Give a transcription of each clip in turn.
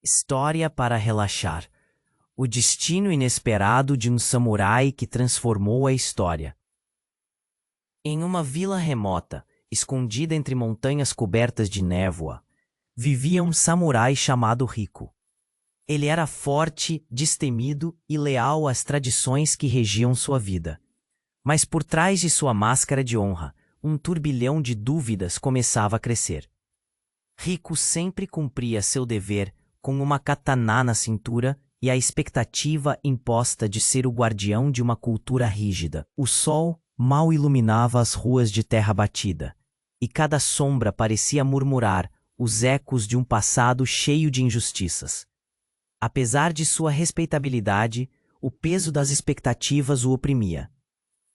História para relaxar. O destino inesperado de um samurai que transformou a história. Em uma vila remota, escondida entre montanhas cobertas de névoa, vivia um samurai chamado Riku. Ele era forte, destemido e leal às tradições que regiam sua vida. Mas por trás de sua máscara de honra, um turbilhão de dúvidas começava a crescer. Riku sempre cumpria seu dever com uma katana na cintura e a expectativa imposta de ser o guardião de uma cultura rígida. O sol mal iluminava as ruas de terra batida, e cada sombra parecia murmurar os ecos de um passado cheio de injustiças. Apesar de sua respeitabilidade, o peso das expectativas o oprimia.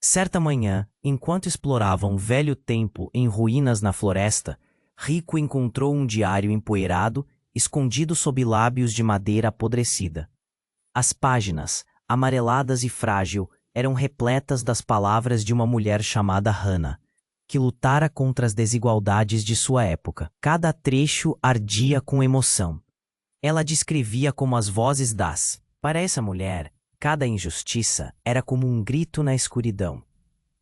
Certa manhã, enquanto explorava um velho templo em ruínas na floresta, Riku encontrou um diário empoeirado, escondido sob lábios de madeira apodrecida. As páginas, amareladas e frágil, eram repletas das palavras de uma mulher chamada Hana, que lutara contra as desigualdades de sua época. Cada trecho ardia com emoção. Ela descrevia como as vozes das. Para essa mulher, cada injustiça era como um grito na escuridão.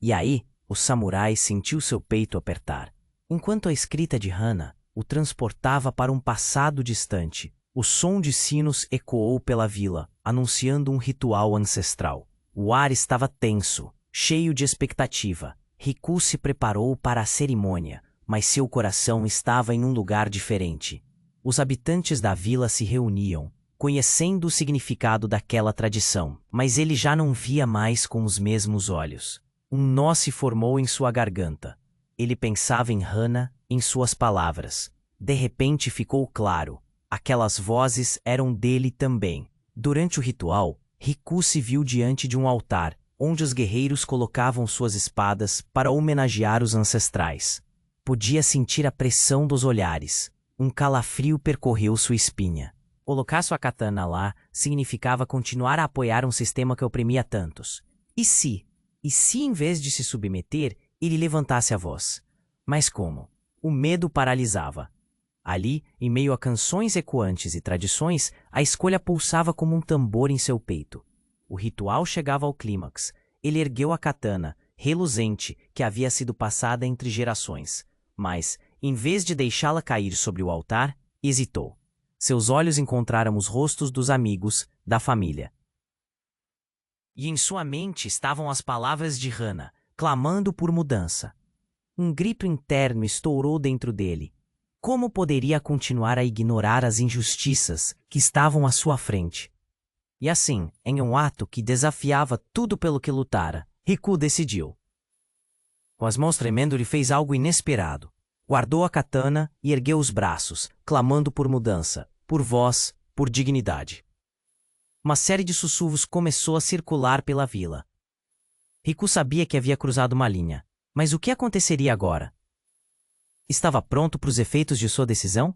E aí, o samurai sentiu seu peito apertar. Enquanto a escrita de Hana o transportava para um passado distante, o som de sinos ecoou pela vila, anunciando um ritual ancestral. O ar estava tenso, cheio de expectativa. Riku se preparou para a cerimônia, mas seu coração estava em um lugar diferente. Os habitantes da vila se reuniam, conhecendo o significado daquela tradição, mas ele já não via mais com os mesmos olhos. Um nó se formou em sua garganta. Ele pensava em Hana, em suas palavras. De repente ficou claro. Aquelas vozes eram dele também. Durante o ritual, Riku se viu diante de um altar, onde os guerreiros colocavam suas espadas para homenagear os ancestrais. Podia sentir a pressão dos olhares. Um calafrio percorreu sua espinha. Colocar sua katana lá significava continuar a apoiar um sistema que oprimia tantos. E se em vez de se submeter, ele levantasse a voz? Mas como? O medo paralisava. Ali, em meio a canções ecoantes e tradições, a escolha pulsava como um tambor em seu peito. O ritual chegava ao clímax. Ele ergueu a katana, reluzente, que havia sido passada entre gerações. Mas, em vez de deixá-la cair sobre o altar, hesitou. Seus olhos encontraram os rostos dos amigos, da família. E em sua mente estavam as palavras de Hana, clamando por mudança. Um grito interno estourou dentro dele. Como poderia continuar a ignorar as injustiças que estavam à sua frente? E assim, em um ato que desafiava tudo pelo que lutara, Riku decidiu. Com as mãos tremendo, ele fez algo inesperado. Guardou a katana e ergueu os braços, clamando por mudança, por voz, por dignidade. Uma série de sussurros começou a circular pela vila. Riku sabia que havia cruzado uma linha, mas o que aconteceria agora? Estava pronto para os efeitos de sua decisão?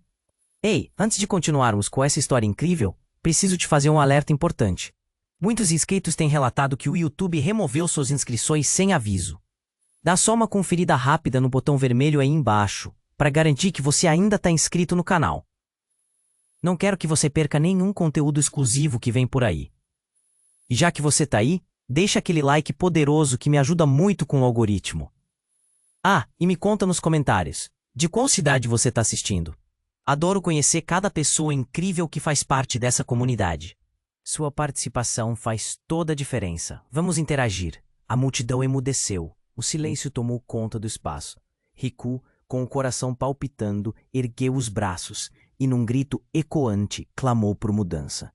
Ei, antes de continuarmos com essa história incrível, preciso te fazer um alerta importante. Muitos inscritos têm relatado que o YouTube removeu suas inscrições sem aviso. Dá só uma conferida rápida no botão vermelho aí embaixo, para garantir que você ainda está inscrito no canal. Não quero que você perca nenhum conteúdo exclusivo que vem por aí. E já que você está aí, deixa aquele like poderoso que me ajuda muito com o algoritmo. Ah, e me conta nos comentários, de qual cidade você está assistindo? Adoro conhecer cada pessoa incrível que faz parte dessa comunidade. Sua participação faz toda a diferença. Vamos interagir. A multidão emudeceu. O silêncio tomou conta do espaço. Riku, com o coração palpitando, ergueu os braços e, num grito ecoante, clamou por mudança.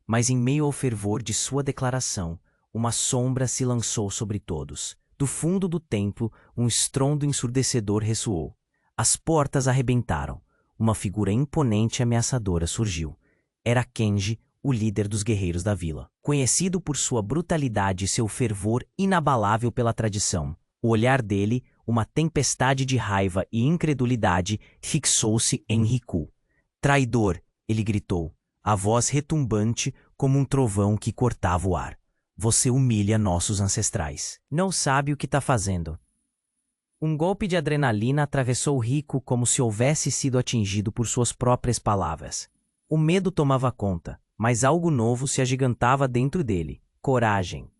Mas em meio ao fervor de sua declaração, uma sombra se lançou sobre todos. Do fundo do templo, um estrondo ensurdecedor ressoou. As portas arrebentaram. Uma figura imponente e ameaçadora surgiu. Era Kenji, o líder dos guerreiros da vila. Conhecido por sua brutalidade e seu fervor inabalável pela tradição, o olhar dele, uma tempestade de raiva e incredulidade, fixou-se em Riku. Traidor, ele gritou, a voz retumbante como um trovão que cortava o ar. Você humilha nossos ancestrais. Não sabe o que está fazendo. Um golpe de adrenalina atravessou Riku como se houvesse sido atingido por suas próprias palavras. O medo tomava conta, mas algo novo se agigantava dentro dele: coragem.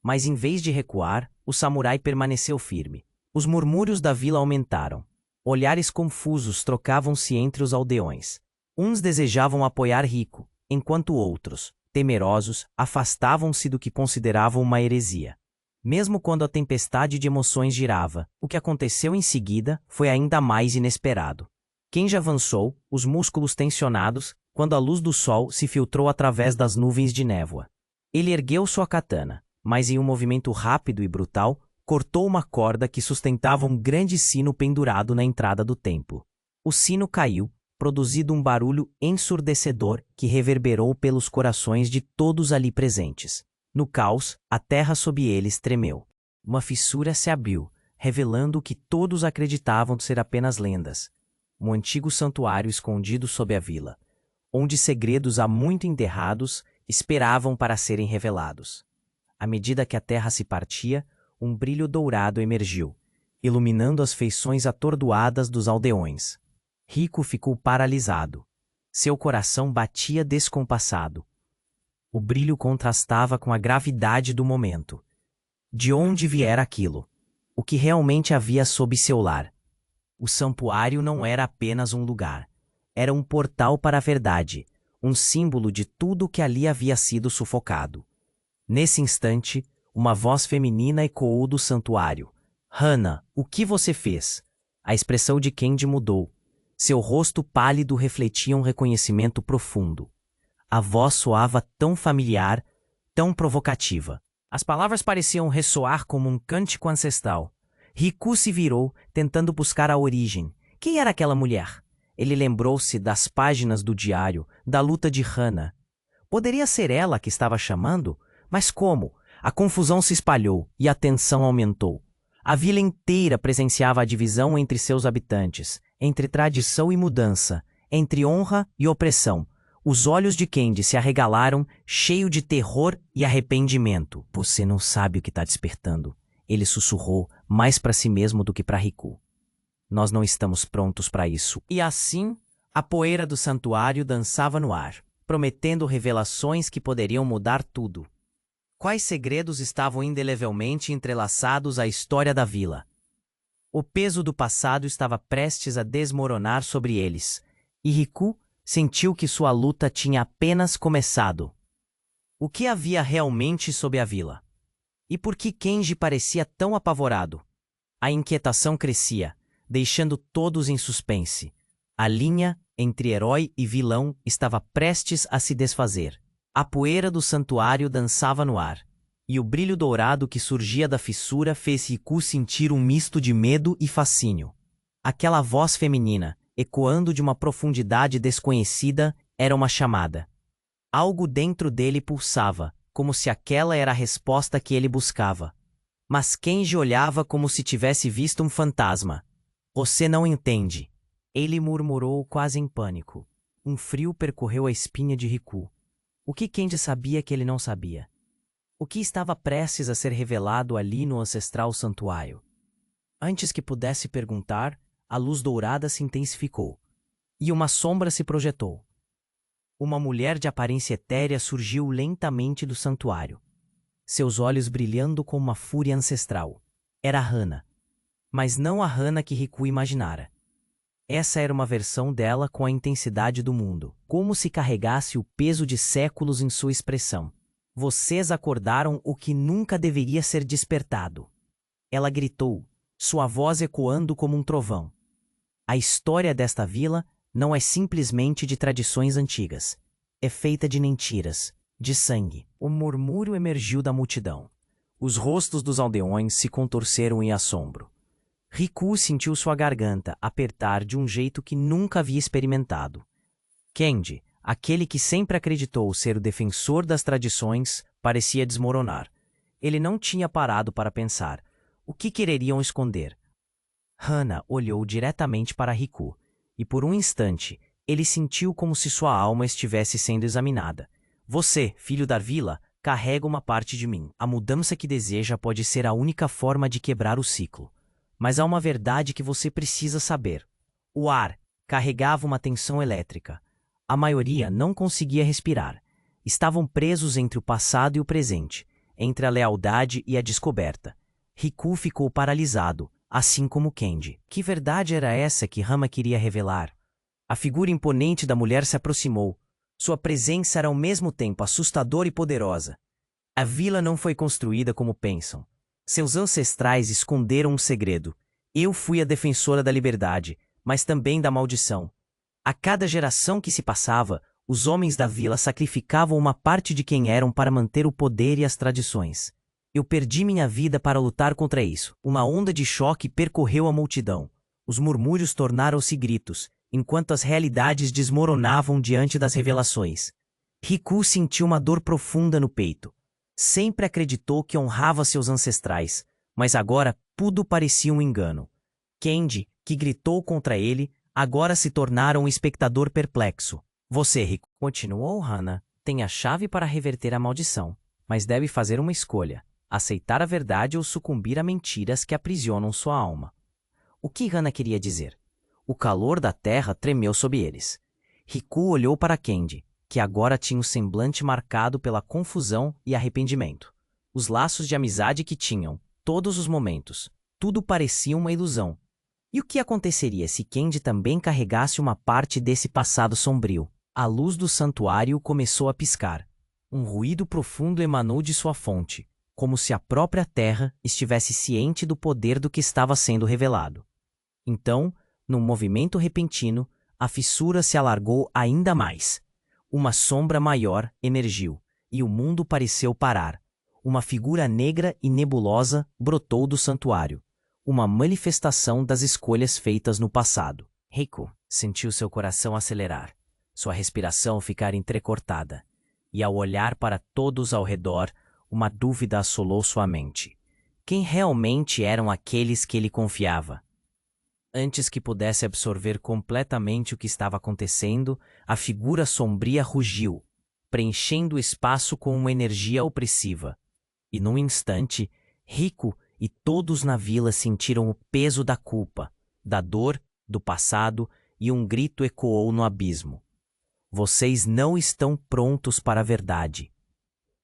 Mas em vez de recuar, o samurai permaneceu firme. Os murmúrios da vila aumentaram. Olhares confusos trocavam-se entre os aldeões. Uns desejavam apoiar Rico, enquanto outros, temerosos, afastavam-se do que consideravam uma heresia. Mesmo quando a tempestade de emoções girava, o que aconteceu em seguida foi ainda mais inesperado. Kenji avançou, os músculos tensionados, quando a luz do sol se filtrou através das nuvens de névoa. Ele ergueu sua katana, mas em um movimento rápido e brutal, cortou uma corda que sustentava um grande sino pendurado na entrada do templo. O sino caiu, produzindo um barulho ensurdecedor que reverberou pelos corações de todos ali presentes. No caos, a terra sob eles tremeu. Uma fissura se abriu, revelando o que todos acreditavam ser apenas lendas. Um antigo santuário escondido sob a vila, onde segredos há muito enterrados esperavam para serem revelados. À medida que a terra se partia, um brilho dourado emergiu, iluminando as feições atordoadas dos aldeões. Rico ficou paralisado. Seu coração batia descompassado. O brilho contrastava com a gravidade do momento. De onde viera aquilo? O que realmente havia sob seu lar? O santuário não era apenas um lugar. Era um portal para a verdade, um símbolo de tudo que ali havia sido sufocado. Nesse instante, uma voz feminina ecoou do santuário. Hana, o que você fez? A expressão de Kenji mudou. Seu rosto pálido refletia um reconhecimento profundo. A voz soava tão familiar, tão provocativa. As palavras pareciam ressoar como um cântico ancestral. Riku se virou, tentando buscar a origem. Quem era aquela mulher? Ele lembrou-se das páginas do diário, da luta de Hana. Poderia ser ela que estava chamando? Mas como? A confusão se espalhou e a tensão aumentou. A vila inteira presenciava a divisão entre seus habitantes, entre tradição e mudança, entre honra e opressão. Os olhos de Kenji se arregalaram, cheio de terror e arrependimento. Você não sabe o que está despertando. Ele sussurrou, mais para si mesmo do que para Riku. Nós não estamos prontos para isso. E assim, a poeira do santuário dançava no ar, prometendo revelações que poderiam mudar tudo. Quais segredos estavam indelevelmente entrelaçados à história da vila? O peso do passado estava prestes a desmoronar sobre eles, e Riku sentiu que sua luta tinha apenas começado. O que havia realmente sob a vila? E por que Kenji parecia tão apavorado? A inquietação crescia, deixando todos em suspense. A linha entre herói e vilão estava prestes a se desfazer. A poeira do santuário dançava no ar, e o brilho dourado que surgia da fissura fez Riku sentir um misto de medo e fascínio. Aquela voz feminina, ecoando de uma profundidade desconhecida, era uma chamada. Algo dentro dele pulsava, como se aquela era a resposta que ele buscava. Mas Kenji olhava como se tivesse visto um fantasma. Você não entende. Ele murmurou quase em pânico. Um frio percorreu a espinha de Riku. O que Kenji sabia que ele não sabia? O que estava prestes a ser revelado ali no ancestral santuário? Antes que pudesse perguntar, a luz dourada se intensificou, e uma sombra se projetou. Uma mulher de aparência etérea surgiu lentamente do santuário, seus olhos brilhando com uma fúria ancestral. Era Hana, mas não a Hana que Riku imaginara. Essa era uma versão dela com a intensidade do mundo, como se carregasse o peso de séculos em sua expressão. Vocês acordaram o que nunca deveria ser despertado. Ela gritou, sua voz ecoando como um trovão. A história desta vila não é simplesmente de tradições antigas. É feita de mentiras, de sangue. O murmúrio emergiu da multidão. Os rostos dos aldeões se contorceram em assombro. Riku sentiu sua garganta apertar de um jeito que nunca havia experimentado. Kenji, aquele que sempre acreditou ser o defensor das tradições, parecia desmoronar. Ele não tinha parado para pensar. O que quereriam esconder? Hana olhou diretamente para Riku, e por um instante, ele sentiu como se sua alma estivesse sendo examinada. Você, filho da vila, carrega uma parte de mim. A mudança que deseja pode ser a única forma de quebrar o ciclo. Mas há uma verdade que você precisa saber. O ar carregava uma tensão elétrica. A maioria não conseguia respirar. Estavam presos entre o passado e o presente, entre a lealdade e a descoberta. Riku ficou paralisado, assim como Kenji. Que verdade era essa que Rama queria revelar? A figura imponente da mulher se aproximou. Sua presença era ao mesmo tempo assustadora e poderosa. A vila não foi construída como pensam. Seus ancestrais esconderam um segredo. Eu fui a defensora da liberdade, mas também da maldição. A cada geração que se passava, os homens da vila sacrificavam uma parte de quem eram para manter o poder e as tradições. Eu perdi minha vida para lutar contra isso. Uma onda de choque percorreu a multidão. Os murmúrios tornaram-se gritos, enquanto as realidades desmoronavam diante das revelações. Riku sentiu uma dor profunda no peito. Sempre acreditou que honrava seus ancestrais, mas agora tudo parecia um engano. Kenji, que gritou contra ele, agora se tornara um espectador perplexo. Você, Riku, continuou Hana, tem a chave para reverter a maldição, mas deve fazer uma escolha: aceitar a verdade ou sucumbir a mentiras que aprisionam sua alma. O que Hana queria dizer? O calor da terra tremeu sob eles. Riku olhou para Kenji, que agora tinha o semblante marcado pela confusão e arrependimento. Os laços de amizade que tinham, todos os momentos, tudo parecia uma ilusão. E o que aconteceria se Kenji também carregasse uma parte desse passado sombrio? A luz do santuário começou a piscar. Um ruído profundo emanou de sua fonte, como se a própria terra estivesse ciente do poder do que estava sendo revelado. Então, num movimento repentino, a fissura se alargou ainda mais. Uma sombra maior emergiu, e o mundo pareceu parar. Uma figura negra e nebulosa brotou do santuário. Uma manifestação das escolhas feitas no passado. Riku sentiu seu coração acelerar, sua respiração ficar entrecortada, e ao olhar para todos ao redor, uma dúvida assolou sua mente. Quem realmente eram aqueles que ele confiava? Antes que pudesse absorver completamente o que estava acontecendo, a figura sombria rugiu, preenchendo o espaço com uma energia opressiva. E num instante, Riku e todos na vila sentiram o peso da culpa, da dor, do passado, e um grito ecoou no abismo. Vocês não estão prontos para a verdade.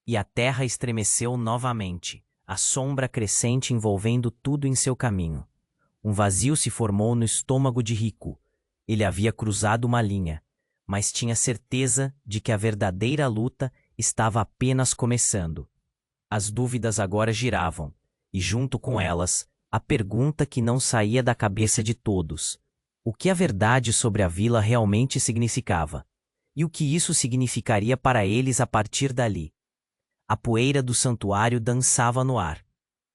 E a terra estremeceu novamente, a sombra crescente envolvendo tudo em seu caminho. Um vazio se formou no estômago de Riku. Ele havia cruzado uma linha, mas tinha certeza de que a verdadeira luta estava apenas começando. As dúvidas agora giravam, e junto com elas, a pergunta que não saía da cabeça de todos: o que a verdade sobre a vila realmente significava? E o que isso significaria para eles a partir dali? A poeira do santuário dançava no ar,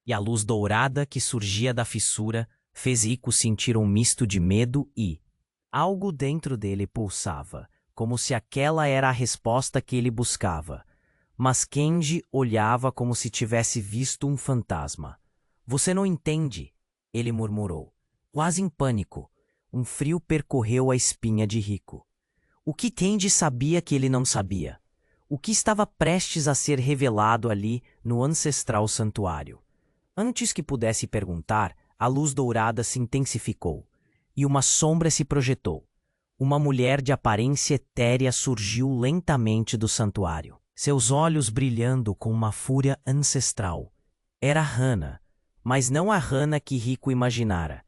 e a luz dourada que surgia da fissura fez Riku sentir um misto de medo e algo dentro dele pulsava, como se aquela era a resposta que ele buscava. Mas Kenji olhava como se tivesse visto um fantasma. Você não entende, ele murmurou, quase em pânico. Um frio percorreu a espinha de Riku. O que Kenji sabia que ele não sabia? O que estava prestes a ser revelado ali no ancestral santuário? Antes que pudesse perguntar, a luz dourada se intensificou, e uma sombra se projetou. Uma mulher de aparência etérea surgiu lentamente do santuário, seus olhos brilhando com uma fúria ancestral. Era Hana, mas não a Hana que Riku imaginara.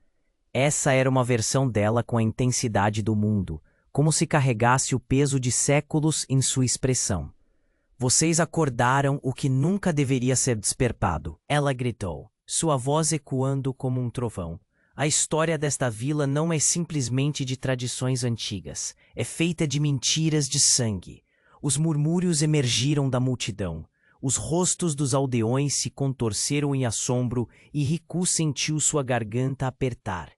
Essa era uma versão dela com a intensidade do mundo, como se carregasse o peso de séculos em sua expressão. Vocês acordaram o que nunca deveria ser despertado, ela gritou, sua voz ecoando como um trovão. A história desta vila não é simplesmente de tradições antigas, é feita de mentiras de sangue. Os murmúrios emergiram da multidão. Os rostos dos aldeões se contorceram em assombro e Riku sentiu sua garganta apertar.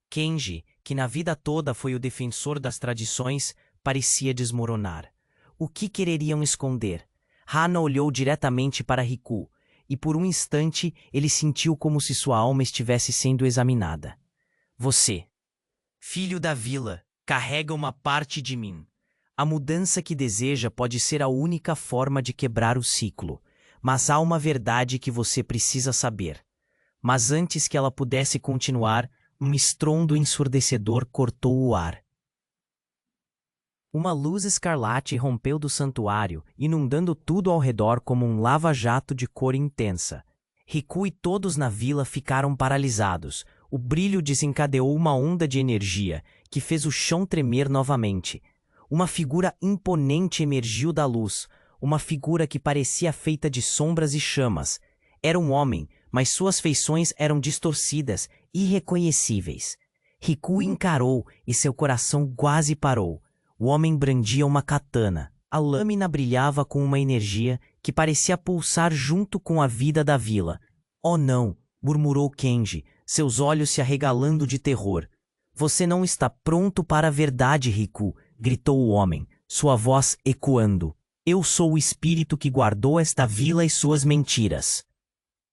Kenji, que na vida toda foi o defensor das tradições, parecia desmoronar. O que quereriam esconder? Hana olhou diretamente para Riku, e por um instante ele sentiu como se sua alma estivesse sendo examinada. Você, filho da vila, carrega uma parte de mim. A mudança que deseja pode ser a única forma de quebrar o ciclo, mas há uma verdade que você precisa saber. Mas antes que ela pudesse continuar, um estrondo ensurdecedor cortou o ar. Uma luz escarlate rompeu do santuário, inundando tudo ao redor como um lava-jato de cor intensa. Riku e todos na vila ficaram paralisados. O brilho desencadeou uma onda de energia, que fez o chão tremer novamente. Uma figura imponente emergiu da luz, uma figura que parecia feita de sombras e chamas. Era um homem, mas suas feições eram distorcidas, irreconhecíveis. Riku encarou e seu coração quase parou. O homem brandia uma katana. A lâmina brilhava com uma energia que parecia pulsar junto com a vida da vila. "Oh não!" murmurou Kenji, seus olhos se arregalando de terror. "Você não está pronto para a verdade, Riku!" gritou o homem, sua voz ecoando. "Eu sou o espírito que guardou esta vila e suas mentiras.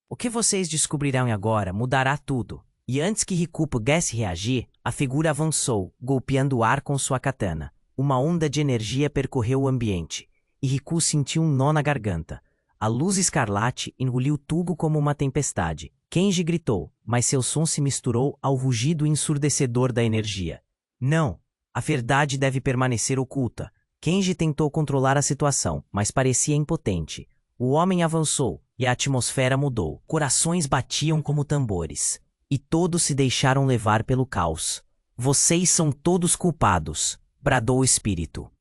O que vocês descobrirão agora mudará tudo." E antes que Riku pudesse reagir, a figura avançou, golpeando o ar com sua katana. Uma onda de energia percorreu o ambiente, e Riku sentiu um nó na garganta. A luz escarlate engoliu tudo como uma tempestade. Kenji gritou, mas seu som se misturou ao rugido ensurdecedor da energia. "Não! A verdade deve permanecer oculta." Kenji tentou controlar a situação, mas parecia impotente. O homem avançou, e a atmosfera mudou. Corações batiam como tambores. E todos se deixaram levar pelo caos. "Vocês são todos culpados!" bradou o espírito.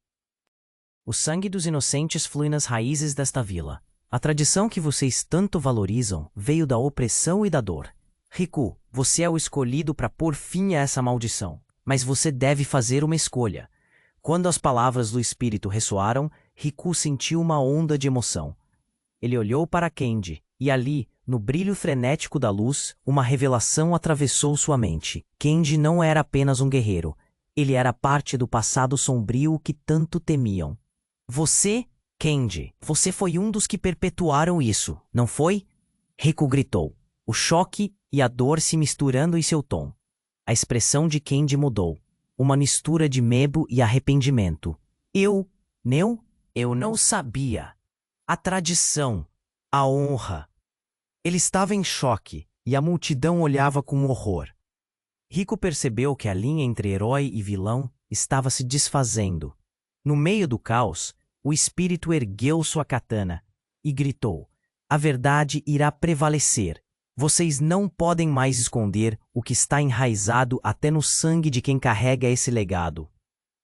"O sangue dos inocentes flui nas raízes desta vila. A tradição que vocês tanto valorizam veio da opressão e da dor. Riku, você é o escolhido para pôr fim a essa maldição. Mas você deve fazer uma escolha." Quando as palavras do espírito ressoaram, Riku sentiu uma onda de emoção. Ele olhou para Kenji, e ali, no brilho frenético da luz, uma revelação atravessou sua mente. Kenji não era apenas um guerreiro. Ele era parte do passado sombrio que tanto temiam. "Você, Kenji, você foi um dos que perpetuaram isso, não foi?" Riku gritou, o choque e a dor se misturando em seu tom. A expressão de Kenji mudou, uma mistura de medo e arrependimento. Eu não sabia. A tradição, a honra." Ele estava em choque, e a multidão olhava com horror. Riku percebeu que a linha entre herói e vilão estava se desfazendo. No meio do caos, o espírito ergueu sua katana e gritou: "A verdade irá prevalecer. Vocês não podem mais esconder o que está enraizado até no sangue de quem carrega esse legado."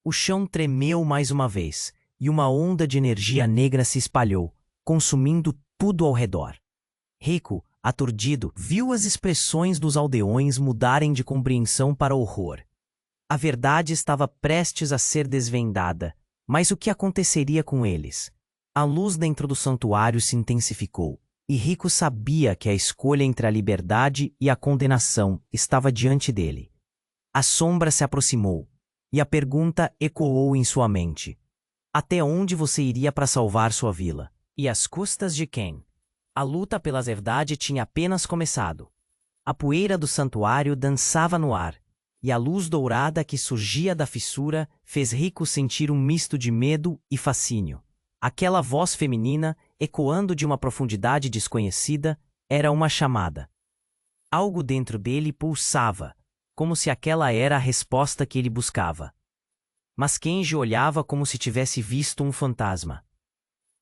O chão tremeu mais uma vez, e uma onda de energia negra se espalhou, consumindo tudo ao redor. Riku, aturdido, viu as expressões dos aldeões mudarem de compreensão para horror. A verdade estava prestes a ser desvendada, mas o que aconteceria com eles? A luz dentro do santuário se intensificou, e Riku sabia que a escolha entre a liberdade e a condenação estava diante dele. A sombra se aproximou, e a pergunta ecoou em sua mente: "Até onde você iria para salvar sua vila? E às custas de quem?" A luta pela verdade tinha apenas começado. A poeira do santuário dançava no ar, e a luz dourada que surgia da fissura fez Riku sentir um misto de medo e fascínio. Aquela voz feminina, ecoando de uma profundidade desconhecida, era uma chamada. Algo dentro dele pulsava, como se aquela era a resposta que ele buscava. Mas Kenji olhava como se tivesse visto um fantasma.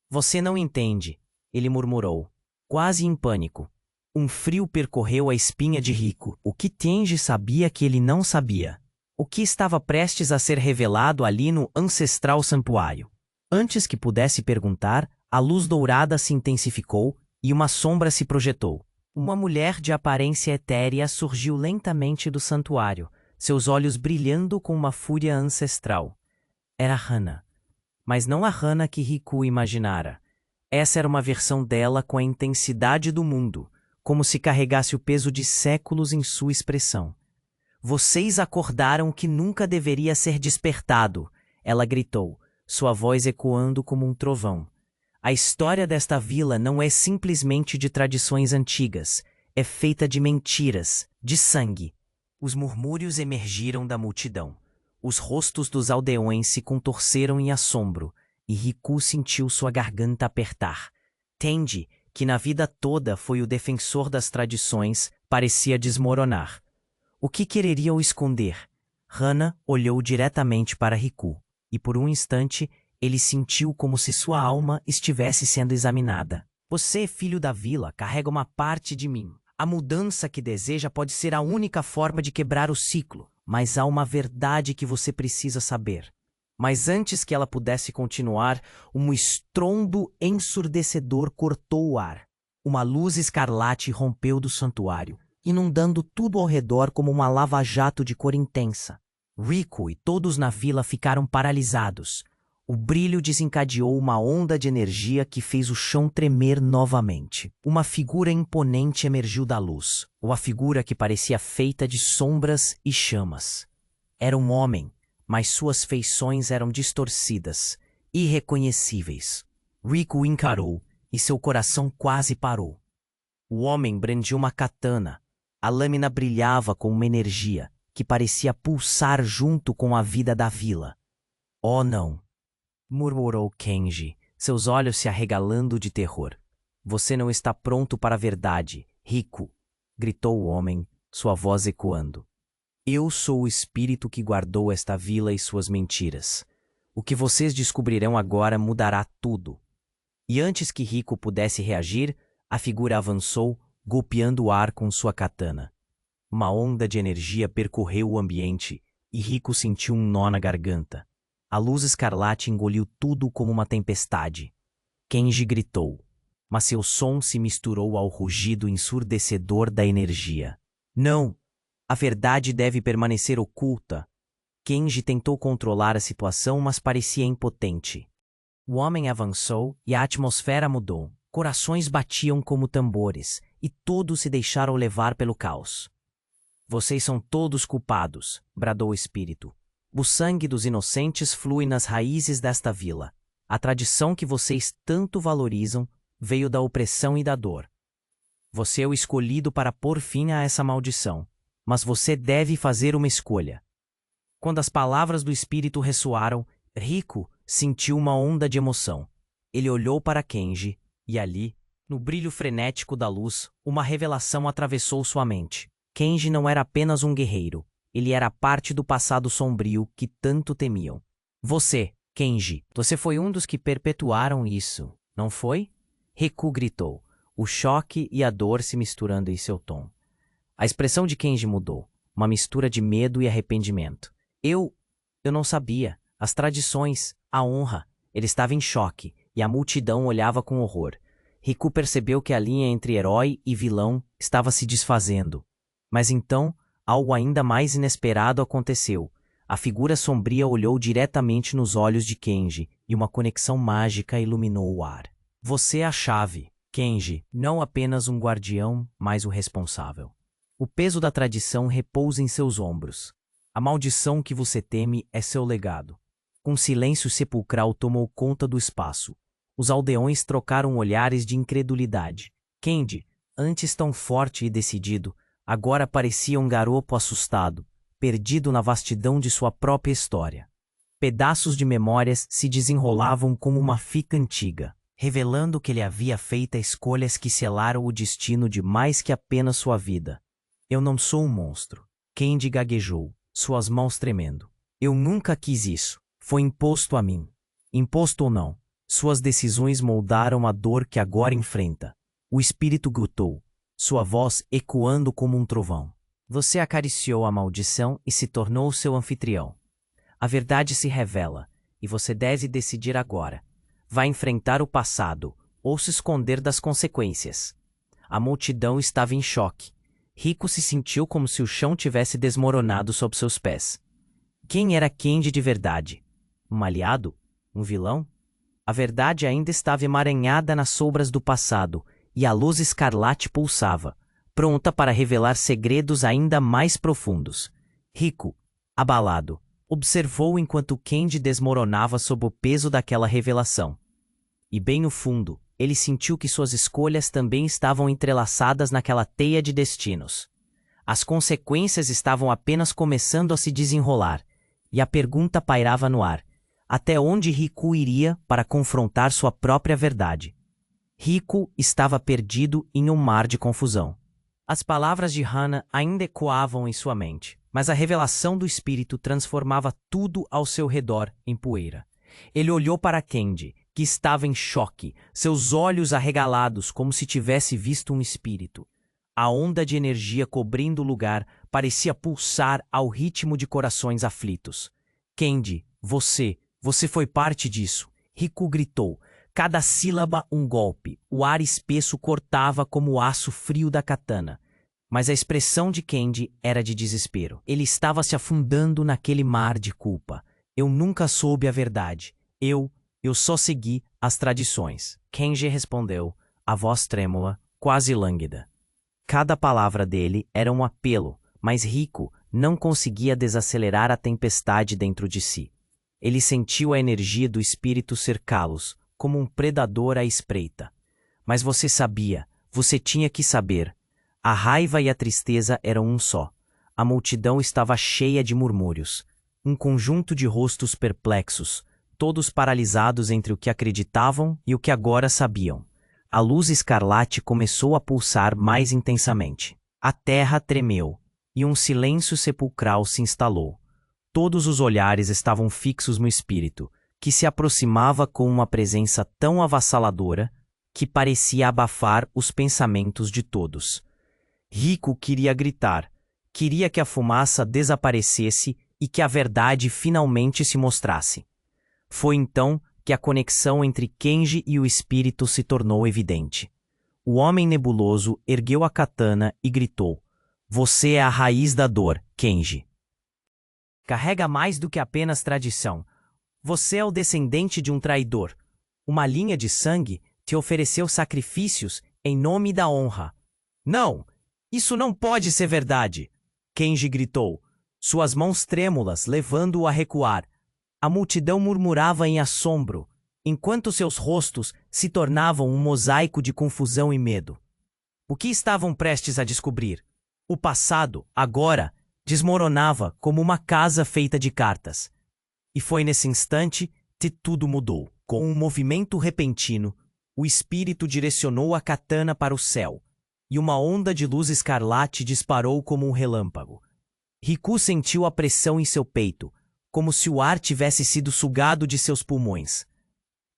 "Você não entende", ele murmurou, quase em pânico. Um frio percorreu a espinha de Riku. O que Kenji sabia que ele não sabia? O que estava prestes a ser revelado ali no ancestral santuário? Antes que pudesse perguntar, a luz dourada se intensificou e uma sombra se projetou. Uma mulher de aparência etérea surgiu lentamente do santuário, seus olhos brilhando com uma fúria ancestral. Era Hana. Mas não a Hana que Riku imaginara. Essa era uma versão dela com a intensidade do mundo, como se carregasse o peso de séculos em sua expressão. "Vocês acordaram que nunca deveria ser despertado", ela gritou, sua voz ecoando como um trovão. "A história desta vila não é simplesmente de tradições antigas, é feita de mentiras, de sangue." Os murmúrios emergiram da multidão. Os rostos dos aldeões se contorceram em assombro, e Riku sentiu sua garganta apertar. Kenji, que na vida toda foi o defensor das tradições, parecia desmoronar. O que quereriam esconder? Hana olhou diretamente para Riku, e por um instante ele sentiu como se sua alma estivesse sendo examinada. Você, filho da vila, carrega uma parte de mim. A mudança que deseja pode ser a única forma de quebrar o ciclo, mas há uma verdade que você precisa saber. Mas antes que ela pudesse continuar, um estrondo ensurdecedor cortou o ar. Uma luz escarlate rompeu do santuário, inundando tudo ao redor como uma lava-jato de cor intensa. Rico e todos na vila ficaram paralisados. O brilho desencadeou uma onda de energia que fez o chão tremer novamente. Uma figura imponente emergiu da luz, uma figura que parecia feita de sombras e chamas. Era um homem, mas suas feições eram distorcidas, irreconhecíveis. Rico o encarou e seu coração quase parou. O homem brandia uma katana. A lâmina brilhava com uma energia que parecia pulsar junto com a vida da vila. Oh, não! Murmurou Kenji, seus olhos se arregalando de terror. Você não está pronto para a verdade, Rico! Gritou o homem, sua voz ecoando. Eu sou o espírito que guardou esta vila e suas mentiras. O que vocês descobrirão agora mudará tudo. E antes que Rico pudesse reagir, a figura avançou, golpeando o ar com sua katana. Uma onda de energia percorreu o ambiente e Rico sentiu um nó na garganta. A luz escarlate engoliu tudo como uma tempestade. Kenji gritou, mas seu som se misturou ao rugido ensurdecedor da energia. Não! A verdade deve permanecer oculta. Kenji tentou controlar a situação, mas parecia impotente. O homem avançou e a atmosfera mudou. Corações batiam como tambores e todos se deixaram levar pelo caos. Vocês são todos culpados, bradou o espírito. O sangue dos inocentes flui nas raízes desta vila. A tradição que vocês tanto valorizam veio da opressão e da dor. Você é o escolhido para pôr fim a essa maldição, mas você deve fazer uma escolha. Quando as palavras do espírito ressoaram, Rico sentiu uma onda de emoção. Ele olhou para Kenji e ali, no brilho frenético da luz, uma revelação atravessou sua mente. Kenji não era apenas um guerreiro. Ele era parte do passado sombrio que tanto temiam. Você, Kenji, você foi um dos que perpetuaram isso, não foi? Riku gritou, o choque e a dor se misturando em seu tom. A expressão de Kenji mudou, uma mistura de medo e arrependimento. Eu não sabia. As tradições, a honra. Ele estava em choque, e a multidão olhava com horror. Riku percebeu que a linha entre herói e vilão estava se desfazendo. Mas então, algo ainda mais inesperado aconteceu. A figura sombria olhou diretamente nos olhos de Kenji e uma conexão mágica iluminou o ar. Você é a chave, Kenji, não apenas um guardião, mas o responsável. O peso da tradição repousa em seus ombros. A maldição que você teme é seu legado. Um silêncio sepulcral tomou conta do espaço. Os aldeões trocaram olhares de incredulidade. Kenji, antes tão forte e decidido, agora parecia um garoto assustado, perdido na vastidão de sua própria história. Pedaços de memórias se desenrolavam como uma fita antiga, revelando que ele havia feito escolhas que selaram o destino de mais que apenas sua vida. Eu não sou um monstro. Kenji gaguejou, suas mãos tremendo. Eu nunca quis isso. Foi imposto a mim. Imposto ou não, suas decisões moldaram a dor que agora enfrenta. O espírito gritou, sua voz ecoando como um trovão. Você acariciou a maldição e se tornou seu anfitrião. A verdade se revela, e você deve decidir agora. Vai enfrentar o passado, ou se esconder das consequências. A multidão estava em choque. Rico se sentiu como se o chão tivesse desmoronado sob seus pés. Quem era Kenji de verdade? Um aliado? Um vilão? A verdade ainda estava emaranhada nas sombras do passado, e a luz escarlate pulsava, pronta para revelar segredos ainda mais profundos. Rico, abalado, observou enquanto Kenji desmoronava sob o peso daquela revelação. E bem no fundo, ele sentiu que suas escolhas também estavam entrelaçadas naquela teia de destinos. As consequências estavam apenas começando a se desenrolar, e a pergunta pairava no ar. Até onde Riku iria para confrontar sua própria verdade? Riku estava perdido em um mar de confusão. As palavras de Hana ainda ecoavam em sua mente. mas a revelação do espírito transformava tudo ao seu redor em poeira. Ele olhou para Kenji, que estava em choque, seus olhos arregalados como se tivesse visto um espírito. A onda de energia cobrindo o lugar parecia pulsar ao ritmo de corações aflitos. Kenji, você foi parte disso. Riku gritou. Cada sílaba um golpe. O ar espesso cortava como o aço frio da katana. Mas a expressão de Kenji era de desespero. Ele estava se afundando naquele mar de culpa. Eu nunca soube a verdade. Eu só segui as tradições. Kenji respondeu, a voz trêmula, quase lânguida. Cada palavra dele era um apelo, mas Riku não conseguia desacelerar a tempestade dentro de si. Ele sentiu a energia do espírito cercá-los, como um predador à espreita. Mas você sabia, você tinha que saber. A raiva e a tristeza eram um só. A multidão estava cheia de murmúrios. Um conjunto de rostos perplexos, todos paralisados entre o que acreditavam e o que agora sabiam. A luz escarlate começou a pulsar mais intensamente. A terra tremeu, e um silêncio sepulcral se instalou. Todos os olhares estavam fixos no espírito, que se aproximava com uma presença tão avassaladora que parecia abafar os pensamentos de todos. Riku queria gritar, queria que a fumaça desaparecesse e que a verdade finalmente se mostrasse. Foi então que a conexão entre Kenji e o espírito se tornou evidente. O homem nebuloso ergueu a katana e gritou, você é a raiz da dor, Kenji. Carrega mais do que apenas tradição. Você é o descendente de um traidor. Uma linha de sangue te ofereceu sacrifícios em nome da honra. Não! Isso não pode ser verdade! Kenji gritou, suas mãos trêmulas levando-o a recuar. A multidão murmurava em assombro, enquanto seus rostos se tornavam um mosaico de confusão e medo. O que estavam prestes a descobrir? O passado, agora, desmoronava como uma casa feita de cartas. E foi nesse instante que tudo mudou. Com um movimento repentino, o espírito direcionou a katana para o céu, e uma onda de luz escarlate disparou como um relâmpago. Riku sentiu a pressão em seu peito, como se o ar tivesse sido sugado de seus pulmões.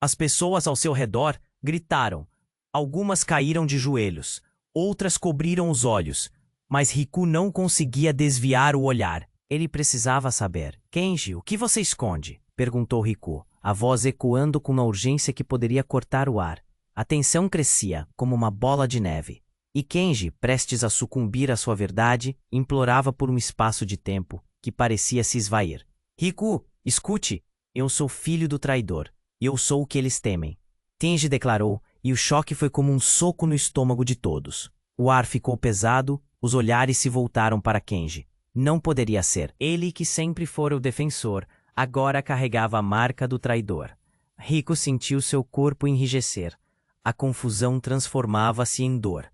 As pessoas ao seu redor gritaram. Algumas caíram de joelhos, outras cobriram os olhos, mas Riku não conseguia desviar o olhar. Ele precisava saber. Kenji, o que você esconde? Perguntou Riku, a voz ecoando com uma urgência que poderia cortar o ar. A tensão crescia, como uma bola de neve. E Kenji, prestes a sucumbir à sua verdade, implorava por um espaço de tempo que parecia se esvair. Riku, escute! Eu sou filho do traidor. Eu sou o que eles temem. Kenji declarou, e o choque foi como um soco no estômago de todos. O ar ficou pesado, os olhares se voltaram para Kenji. Não poderia ser. Ele, que sempre fora o defensor, agora carregava a marca do traidor. Riku sentiu seu corpo enrijecer. A confusão transformava-se em dor.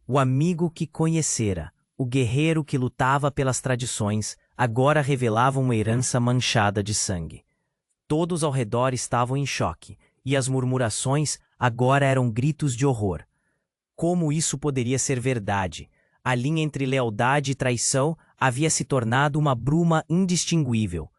O amigo que conhecera, o guerreiro que lutava pelas tradições, agora revelava uma herança manchada de sangue. Todos ao redor estavam em choque, e as murmurações agora eram gritos de horror. Como isso poderia ser verdade? A linha entre lealdade e traição havia se tornado uma bruma indistinguível.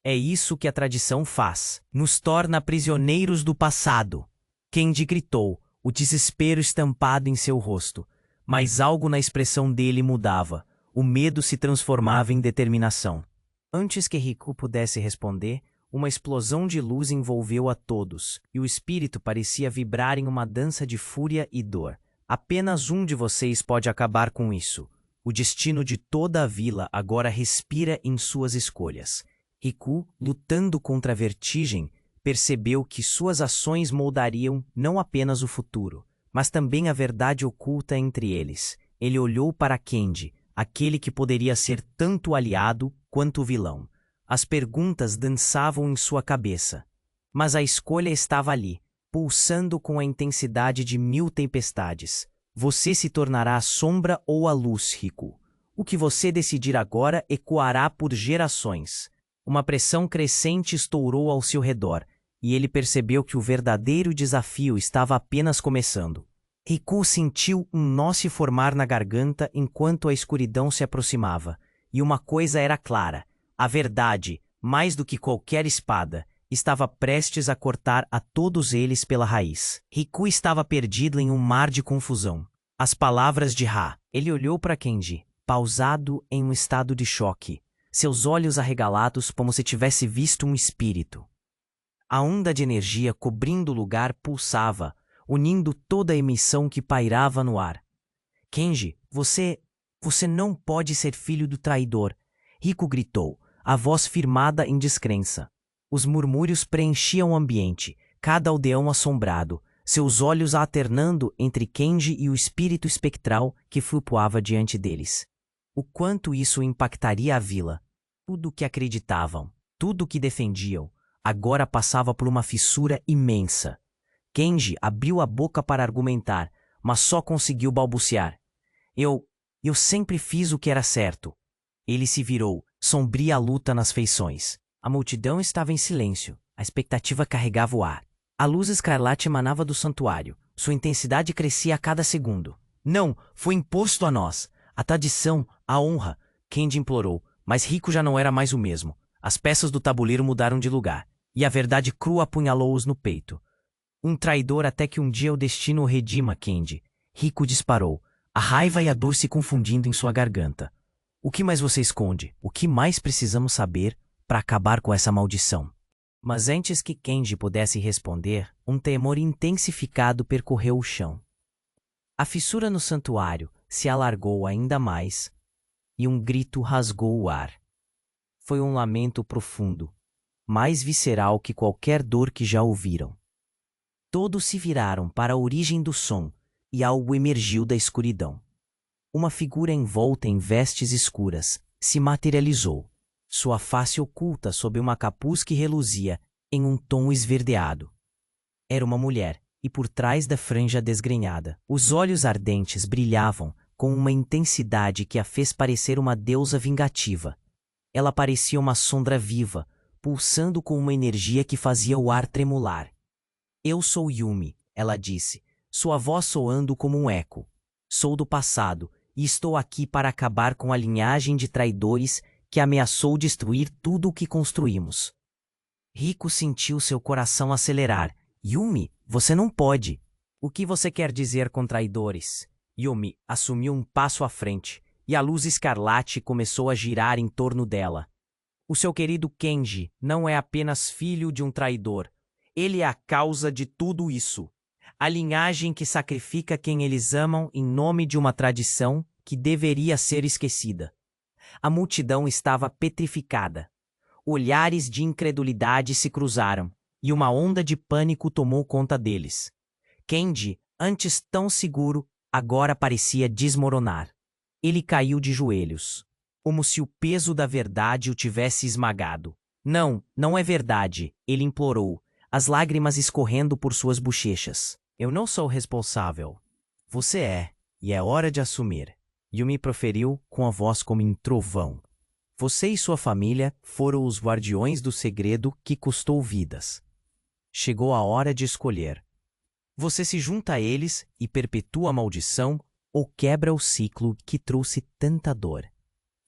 É isso que a tradição faz. Nos torna prisioneiros do passado. Kenji gritou, o desespero estampado em seu rosto. Mas algo na expressão dele mudava. O medo se transformava em determinação. Antes que Riku pudesse responder, uma explosão de luz envolveu a todos, e o espírito parecia vibrar em uma dança de fúria e dor. Apenas um de vocês pode acabar com isso. O destino de toda a vila agora respira em suas escolhas. Riku, lutando contra a vertigem, percebeu que suas ações moldariam não apenas o futuro, mas também a verdade oculta entre eles. Ele olhou para Kenji, aquele que poderia ser tanto aliado quanto vilão. As perguntas dançavam em sua cabeça, mas a escolha estava ali, pulsando com a intensidade de 1000 tempestades. Você se tornará a sombra ou a luz, Riku. O que você decidir agora ecoará por gerações. Uma pressão crescente estourou ao seu redor, e ele percebeu que o verdadeiro desafio estava apenas começando. Riku sentiu um nó se formar na garganta enquanto a escuridão se aproximava, E uma coisa era clara: a verdade, mais do que qualquer espada, estava prestes a cortar a todos eles pela raiz. Riku estava perdido em um mar de confusão. As palavras de Ra. Ele olhou para Kenji, pausado em um estado de choque, seus olhos arregalados como se tivesse visto um espírito. A onda de energia cobrindo o lugar pulsava, unindo toda a emissão que pairava no ar. Kenji, você não pode ser filho do traidor, Riku gritou, a voz firmada em descrença. Os murmúrios preenchiam o ambiente, cada aldeão assombrado, seus olhos alternando entre Kenji e o espírito espectral que flutuava diante deles. O quanto isso impactaria a vila. Tudo o que acreditavam, tudo o que defendiam, agora passava por uma fissura imensa. Kenji abriu a boca para argumentar, mas só conseguiu balbuciar. Eu sempre fiz o que era certo. Ele se virou, sombria a luta nas feições. A multidão estava em silêncio, a expectativa carregava o ar. A luz escarlate emanava do santuário, sua intensidade crescia a cada segundo. Não, foi imposto a nós. A tradição, a honra, Kenji implorou, mas Riku já não era mais o mesmo. As peças do tabuleiro mudaram de lugar, e a verdade crua apunhalou-os no peito. Um traidor até que um dia o destino o redima, Kenji. Riku disparou, a raiva e a dor se confundindo em sua garganta. O que mais você esconde? O que mais precisamos saber para acabar com essa maldição? Mas antes que Kenji pudesse responder, um temor intensificado percorreu o chão. A fissura no santuário se alargou ainda mais, e um grito rasgou o ar. Foi um lamento profundo, mais visceral que qualquer dor que já ouviram. Todos se viraram para a origem do som, e algo emergiu da escuridão. Uma figura envolta em vestes escuras se materializou, sua face oculta sob uma capuz que reluzia em um tom esverdeado. Era uma mulher, e por trás da franja desgrenhada, os olhos ardentes brilhavam com uma intensidade que a fez parecer uma deusa vingativa. Ela parecia uma sombra viva, pulsando com uma energia que fazia o ar tremular. Eu sou Yumi, ela disse, sua voz soando como um eco. Sou do passado, e estou aqui para acabar com a linhagem de traidores que ameaçou destruir tudo o que construímos. Riku sentiu seu coração acelerar. Yumi, você não pode. O que você quer dizer com traidores? Yumi assumiu um passo à frente, e a luz escarlate começou a girar em torno dela. O seu querido Kenji não é apenas filho de um traidor. Ele é a causa de tudo isso. A linhagem que sacrifica quem eles amam em nome de uma tradição que deveria ser esquecida. A multidão estava petrificada. Olhares de incredulidade se cruzaram, e uma onda de pânico tomou conta deles. Kenji, antes tão seguro, agora parecia desmoronar. Ele caiu de joelhos, como se o peso da verdade o tivesse esmagado. Não, não é verdade, ele implorou, as lágrimas escorrendo por suas bochechas. Eu não sou responsável. Você é, e é hora de assumir. Yumi proferiu com a voz como em trovão. Você e sua família foram os guardiões do segredo que custou vidas. Chegou a hora de escolher. Você se junta a eles e perpetua a maldição ou quebra o ciclo que trouxe tanta dor.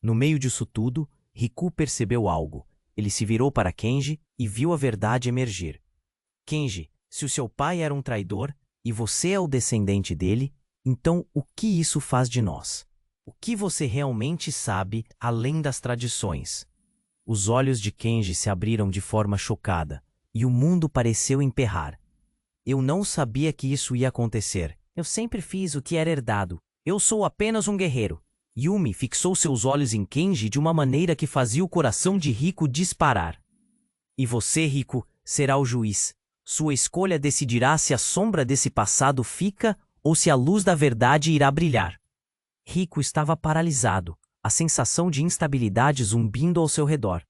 No meio disso tudo, Riku percebeu algo. Ele se virou para Kenji e viu a verdade emergir. Kenji, se o seu pai era um traidor e você é o descendente dele, então o que isso faz de nós? O que você realmente sabe além das tradições? Os olhos de Kenji se abriram de forma chocada, e o mundo pareceu emperrar. Eu não sabia que isso ia acontecer. Eu sempre fiz o que era herdado. Eu sou apenas um guerreiro. Yumi fixou seus olhos em Kenji de uma maneira que fazia o coração de Riku disparar. E você, Riku, será o juiz. Sua escolha decidirá se a sombra desse passado fica ou se a luz da verdade irá brilhar. Riku estava paralisado, a sensação de instabilidade zumbindo ao seu redor.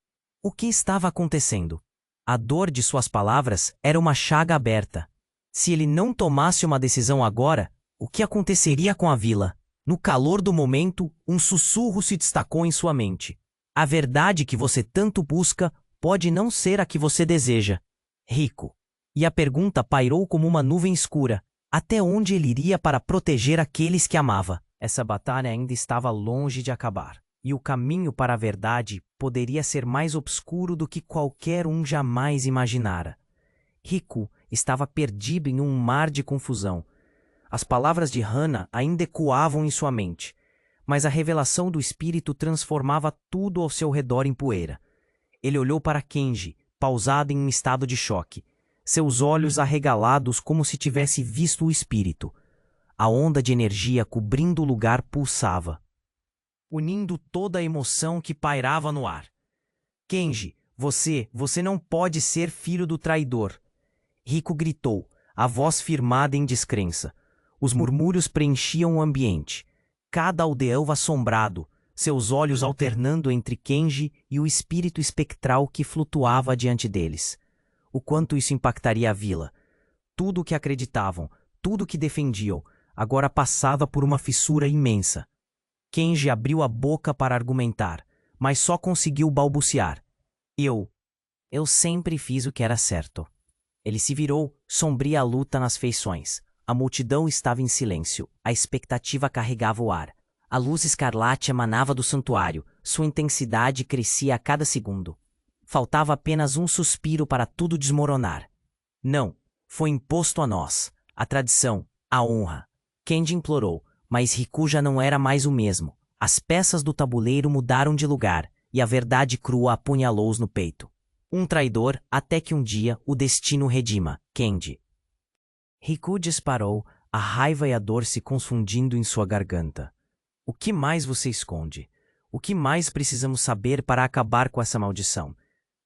O que estava acontecendo? A dor de suas palavras era uma chaga aberta. Se ele não tomasse uma decisão agora, o que aconteceria com a vila? No calor do momento, um sussurro se destacou em sua mente. A verdade que você tanto busca pode não ser a que você deseja. Riku. E a pergunta pairou como uma nuvem escura. Até onde ele iria para proteger aqueles que amava? Essa batalha ainda estava longe de acabar. e o caminho para a verdade poderia ser mais obscuro do que qualquer um jamais imaginara. Riku estava perdido em um mar de confusão. As palavras de Hana ainda ecoavam em sua mente, mas a revelação do espírito transformava tudo ao seu redor em poeira. Ele olhou para Kenji, pausado em um estado de choque, seus olhos arregalados como se tivesse visto o espírito. A onda de energia cobrindo o lugar pulsava, unindo toda a emoção que pairava no ar. Kenji, você não pode ser filho do traidor. Riku gritou, a voz firmada em descrença. Os murmúrios preenchiam o ambiente. Cada aldeão assombrado, seus olhos alternando entre Kenji e o espírito espectral que flutuava diante deles. O quanto isso impactaria a vila. Tudo o que acreditavam, tudo o que defendiam, agora passava por uma fissura imensa. Kenji abriu a boca para argumentar, mas só conseguiu balbuciar. Eu sempre fiz o que era certo. Ele se virou, sombria a luta nas feições. A multidão estava em silêncio, a expectativa carregava o ar. A luz escarlate emanava do santuário, sua intensidade crescia a cada segundo. Faltava apenas um suspiro para tudo desmoronar. Não, foi imposto a nós, a tradição, a honra. Kenji implorou, mas Riku já não era mais o mesmo. As peças do tabuleiro mudaram de lugar, e a verdade crua apunhalou-os no peito. Um traidor, até que um dia o destino redima, Kenji. Riku disparou, a raiva e a dor se confundindo em sua garganta. O que mais você esconde? O que mais precisamos saber para acabar com essa maldição?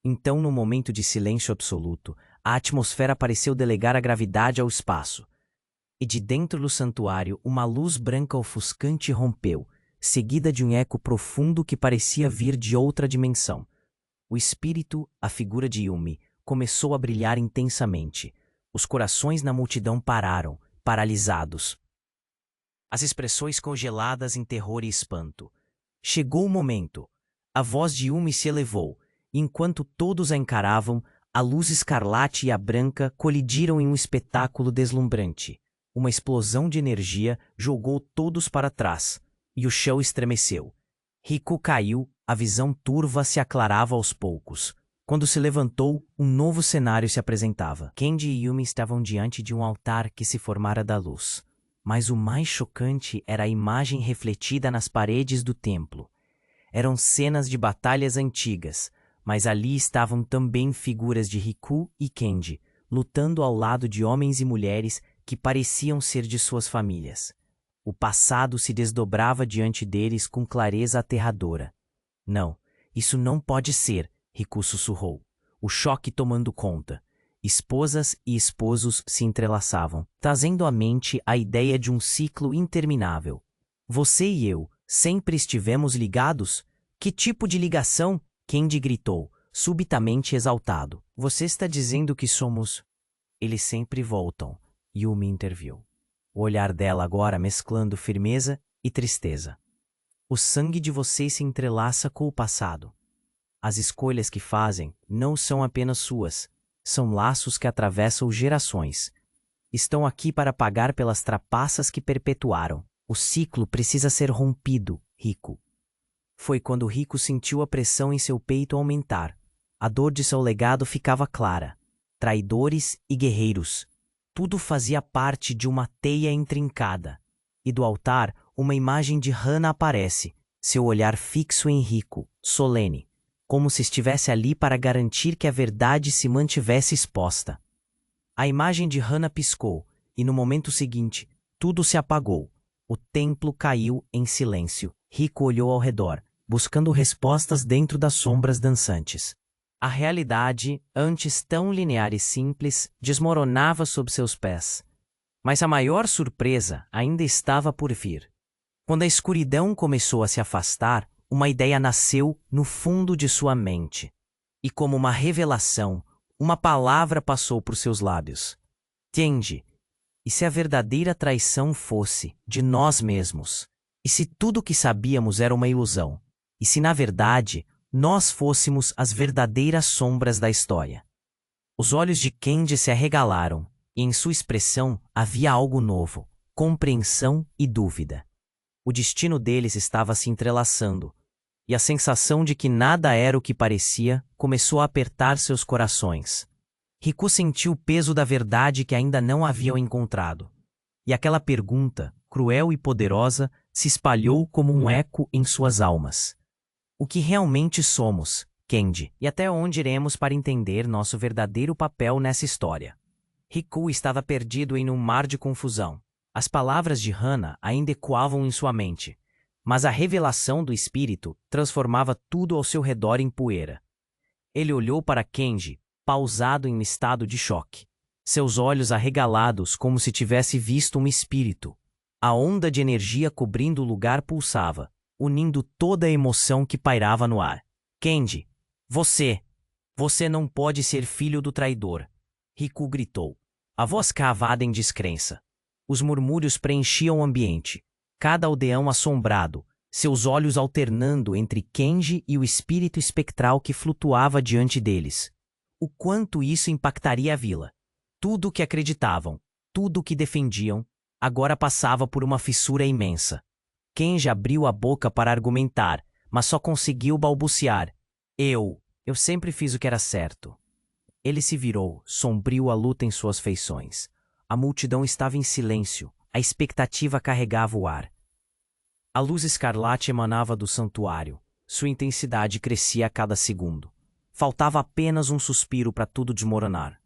Então, no momento de silêncio absoluto, a atmosfera pareceu delegar a gravidade ao espaço. E de dentro do santuário, uma luz branca ofuscante rompeu, seguida de um eco profundo que parecia vir de outra dimensão. O espírito, a figura de Yumi, começou a brilhar intensamente. Os corações na multidão pararam, paralisados. As expressões congeladas em terror e espanto. Chegou o momento. A voz de Yumi se elevou, e enquanto todos a encaravam, a luz escarlate e a branca colidiram em um espetáculo deslumbrante. Uma explosão de energia jogou todos para trás, e o chão estremeceu. Riku caiu, a visão turva se aclarava aos poucos. Quando se levantou, um novo cenário se apresentava. Kenji e Yumi estavam diante de um altar que se formara da luz. Mas o mais chocante era a imagem refletida nas paredes do templo. Eram cenas de batalhas antigas, mas ali estavam também figuras de Riku e Kenji, lutando ao lado de homens e mulheres que pareciam ser de suas famílias. O passado se desdobrava diante deles com clareza aterradora. Não, isso não pode ser, Riku sussurrou, o choque tomando conta. Esposas e esposos se entrelaçavam, trazendo à mente a ideia de um ciclo interminável. Você e eu sempre estivemos ligados? Que tipo de ligação? Kenji gritou, subitamente exaltado. Você está dizendo que somos... Eles sempre voltam, Yumi interviu. O olhar dela agora mesclando firmeza e tristeza. O sangue de vocês se entrelaça com o passado. As escolhas que fazem não são apenas suas, são laços que atravessam gerações. Estão aqui para pagar pelas trapaças que perpetuaram. O ciclo precisa ser rompido, Riku. Foi quando Riku sentiu a pressão em seu peito aumentar. A dor de seu legado ficava clara. Traidores e guerreiros. Tudo fazia parte de uma teia intrincada. E do altar, uma imagem de Hana aparece, seu olhar fixo em Riku, solene, como se estivesse ali para garantir que a verdade se mantivesse exposta. A imagem de Hana piscou, e no momento seguinte, tudo se apagou. O templo caiu em silêncio. Riku olhou ao redor, buscando respostas dentro das sombras dançantes. A realidade, antes tão linear e simples, desmoronava sob seus pés. Mas a maior surpresa ainda estava por vir. Quando a escuridão começou a se afastar, uma ideia nasceu no fundo de sua mente. E como uma revelação, uma palavra passou por seus lábios. Kenji, e se a verdadeira traição fosse de nós mesmos? E se tudo o que sabíamos era uma ilusão? E se, na verdade, nós fôssemos as verdadeiras sombras da história? Os olhos de Kenji se arregalaram, e em sua expressão havia algo novo, compreensão e dúvida. O destino deles estava se entrelaçando. e a sensação de que nada era o que parecia começou a apertar seus corações. Riku sentiu o peso da verdade que ainda não haviam encontrado. E aquela pergunta, cruel e poderosa, se espalhou como um eco em suas almas. O que realmente somos, Kenji, e até onde iremos para entender nosso verdadeiro papel nessa história? Riku estava perdido em um mar de confusão. As palavras de Hana ainda ecoavam em sua mente, mas a revelação do espírito transformava tudo ao seu redor em poeira. Ele olhou para Kenji, pausado em um estado de choque. Seus olhos arregalados como se tivesse visto um espírito. A onda de energia cobrindo o lugar pulsava, unindo toda a emoção que pairava no ar. Kenji, você não pode ser filho do traidor. Riku gritou, a voz cavada em descrença. Os murmúrios preenchiam o ambiente, cada aldeão assombrado, seus olhos alternando entre Kenji e o espírito espectral que flutuava diante deles. O quanto isso impactaria a vila. Tudo o que acreditavam, tudo o que defendiam, agora passava por uma fissura imensa. Kenji abriu a boca para argumentar, mas só conseguiu balbuciar. Eu sempre fiz o que era certo. Ele se virou, sombrio à luta em suas feições. A multidão estava em silêncio, a expectativa carregava o ar. A luz escarlate emanava do santuário. Sua intensidade crescia a cada segundo. Faltava apenas um suspiro para tudo desmoronar.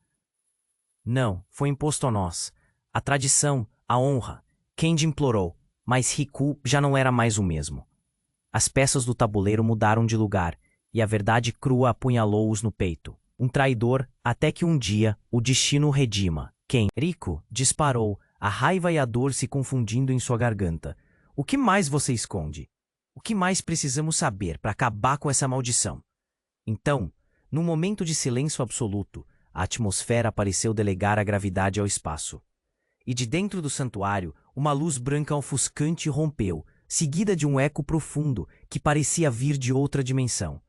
Não, foi imposto a nós. A tradição, a honra. Kenji implorou, mas Riku já não era mais o mesmo. As peças do tabuleiro mudaram de lugar, e a verdade crua apunhalou-os no peito. Um traidor, até que um dia o destino o redima. Riku disparou, a raiva e a dor se confundindo em sua garganta. O que mais você esconde? O que mais precisamos saber para acabar com essa maldição? Então, num momento de silêncio absoluto, a atmosfera pareceu delegar a gravidade ao espaço. E de dentro do santuário, uma luz branca ofuscante rompeu, seguida de um eco profundo que parecia vir de outra dimensão.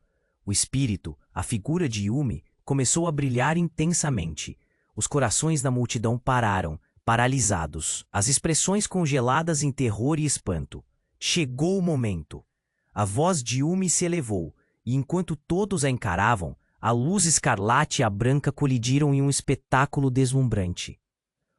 O espírito, a figura de Yumi, começou a brilhar intensamente. Os corações da multidão pararam, paralisados, as expressões congeladas em terror e espanto. Chegou o momento. A voz de Yumi se elevou, e enquanto todos a encaravam, a luz escarlate e a branca colidiram em um espetáculo deslumbrante.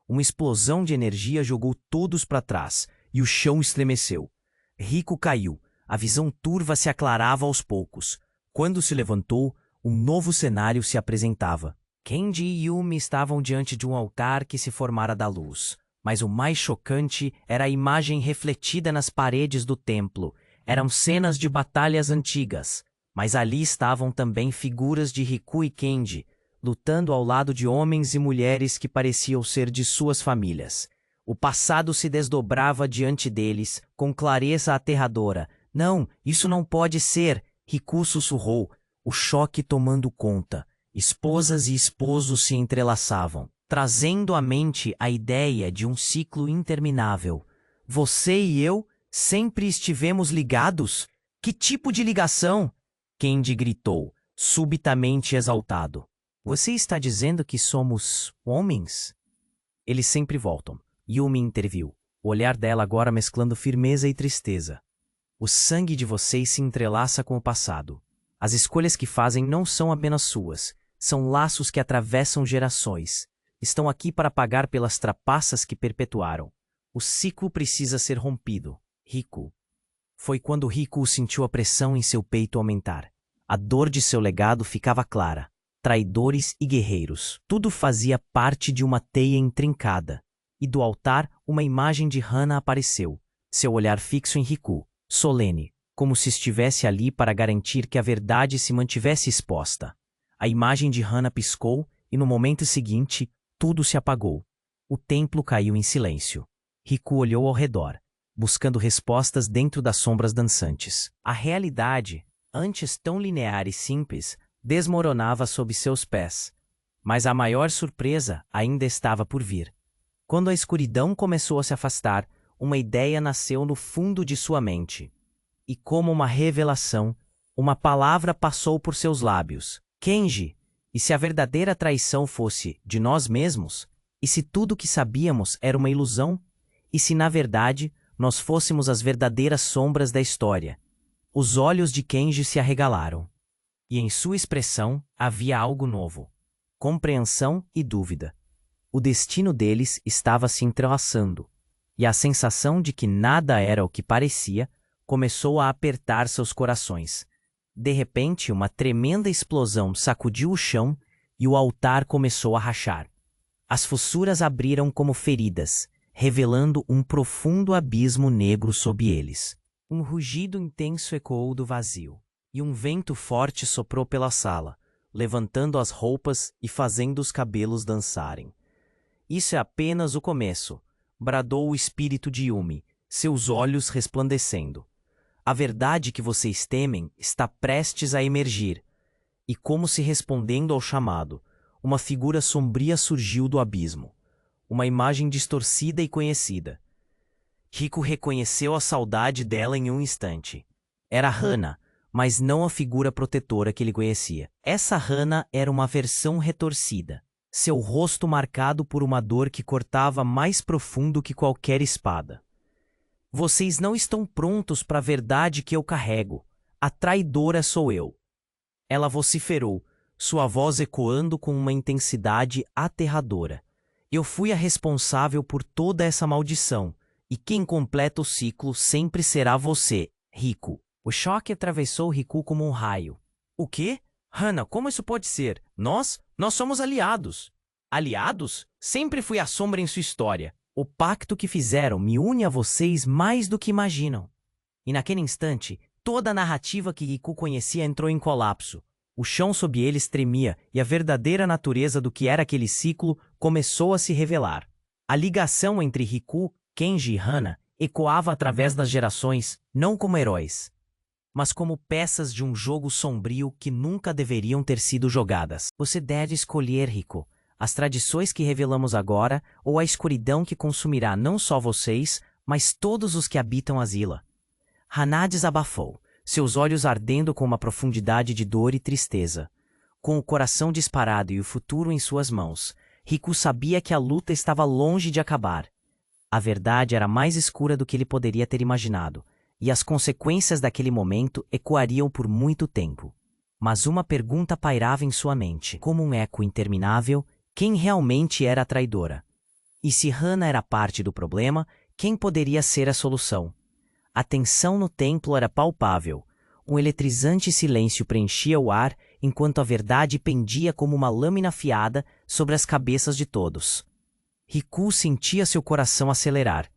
Uma explosão de energia jogou todos para trás, e o chão estremeceu. Riku caiu, a visão turva se aclarava aos poucos. Quando se levantou, um novo cenário se apresentava. Kenji e Yumi estavam diante de um altar que se formara da luz. Mas o mais chocante era a imagem refletida nas paredes do templo. Eram cenas de batalhas antigas. Mas ali estavam também figuras de Riku e Kenji, lutando ao lado de homens e mulheres que pareciam ser de suas famílias. O passado se desdobrava diante deles, com clareza aterradora. Não, isso não pode ser, Riku sussurrou, o choque tomando conta. Esposas e esposos se entrelaçavam, trazendo à mente a ideia de um ciclo interminável. Você e eu sempre estivemos ligados? Que tipo de ligação? Kenji gritou, subitamente exaltado. Você está dizendo que somos homens? Eles sempre voltam. Yumi interviu, o olhar dela agora mesclando firmeza e tristeza. O sangue de vocês se entrelaça com o passado. As escolhas que fazem não são apenas suas, são laços que atravessam gerações. Estão aqui para pagar pelas trapaças que perpetuaram. O ciclo precisa ser rompido. Riku. Foi quando Riku sentiu a pressão em seu peito aumentar. A dor de seu legado ficava clara. Traidores e guerreiros. Tudo fazia parte de uma teia intrincada. E do altar, uma imagem de Hana apareceu. Seu olhar fixo em Riku, solene, como se estivesse ali para garantir que a verdade se mantivesse exposta. A imagem de Hana piscou e no momento seguinte, tudo se apagou. O templo caiu em silêncio. Riku olhou ao redor, buscando respostas dentro das sombras dançantes. A realidade, antes tão linear e simples, desmoronava sob seus pés. Mas a maior surpresa ainda estava por vir. Quando a escuridão começou a se afastar, uma ideia nasceu no fundo de sua mente. E como uma revelação, uma palavra passou por seus lábios. Kenji, e se a verdadeira traição fosse de nós mesmos? E se tudo o que sabíamos era uma ilusão? E se, na verdade, nós fôssemos as verdadeiras sombras da história? Os olhos de Kenji se arregalaram. E em sua expressão havia algo novo: compreensão e dúvida. O destino deles estava se entrelaçando, e a sensação de que nada era o que parecia começou a apertar seus corações. De repente, uma tremenda explosão sacudiu o chão e o altar começou a rachar. As fissuras abriram como feridas, revelando um profundo abismo negro sob eles. Um rugido intenso ecoou do vazio, e um vento forte soprou pela sala, levantando as roupas e fazendo os cabelos dançarem. Isso é apenas o começo, bradou o espírito de Yumi, seus olhos resplandecendo. A verdade que vocês temem está prestes a emergir. E como se respondendo ao chamado, uma figura sombria surgiu do abismo. Uma imagem distorcida e conhecida. Riku reconheceu a saudade dela em um instante. Era Hana, mas não a figura protetora que ele conhecia. Essa Hana era uma versão retorcida, seu rosto marcado por uma dor que cortava mais profundo que qualquer espada. Vocês não estão prontos para a verdade que eu carrego. A traidora sou eu. Ela vociferou, sua voz ecoando com uma intensidade aterradora. Eu fui a responsável por toda essa maldição, e quem completa o ciclo sempre será você, Riku. O choque atravessou Riku como um raio. O quê? Hana, como isso pode ser? Nós somos aliados. Aliados? Sempre fui a sombra em sua história. O pacto que fizeram me une a vocês mais do que imaginam. E naquele instante, toda a narrativa que Riku conhecia entrou em colapso. O chão sob eles tremia e a verdadeira natureza do que era aquele ciclo começou a se revelar. A ligação entre Riku, Kenji e Hana ecoava através das gerações, não como heróis, mas como peças de um jogo sombrio que nunca deveriam ter sido jogadas. Você deve escolher, Riku, as tradições que revelamos agora ou a escuridão que consumirá não só vocês, mas todos os que habitam as ilhas. Hana desabafou, seus olhos ardendo com uma profundidade de dor e tristeza. Com o coração disparado e o futuro em suas mãos, Riku sabia que a luta estava longe de acabar. A verdade era mais escura do que ele poderia ter imaginado, e as consequências daquele momento ecoariam por muito tempo. Mas uma pergunta pairava em sua mente, como um eco interminável: quem realmente era a traidora? E se Hana era parte do problema, quem poderia ser a solução? A tensão no templo era palpável. Um eletrizante silêncio preenchia o ar, enquanto a verdade pendia como uma lâmina afiada sobre as cabeças de todos. Riku sentia seu coração acelerar.